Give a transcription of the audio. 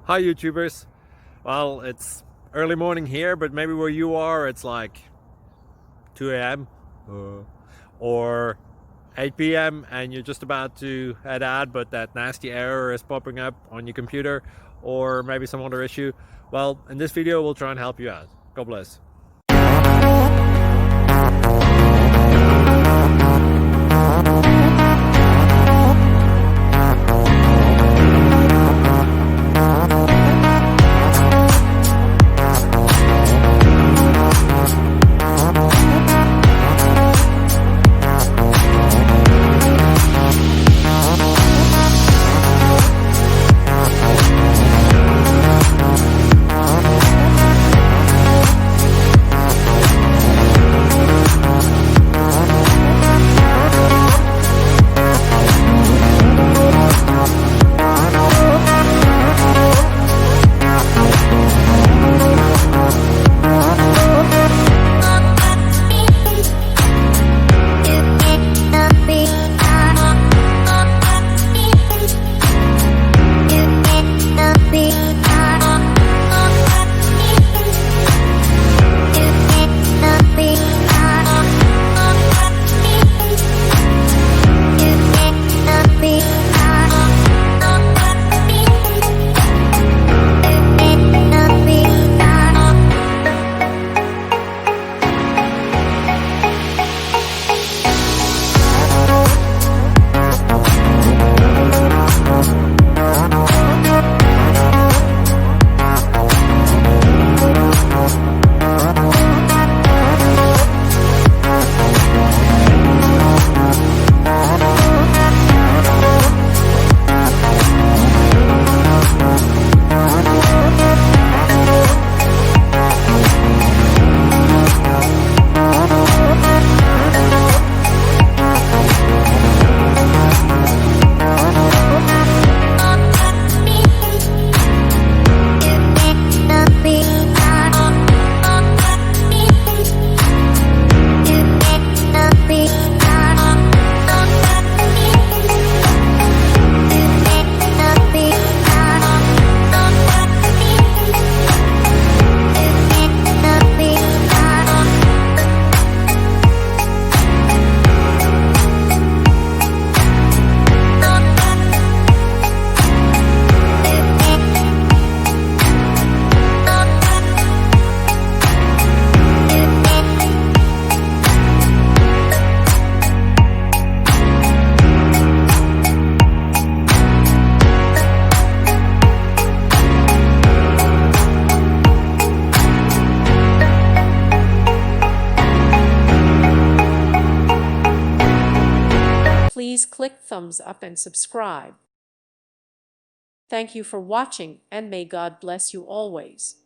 Hi YouTubers. Well, it's early morning here, but maybe where you are it's like 2 a.m. or 8 p.m. and you're just about to head out, but that nasty error is popping up on your computer, or maybe some other issue. Well, in this video we'll try and help you out. God bless. Please click thumbs up and subscribe. Thank you for watching, and may God bless you always.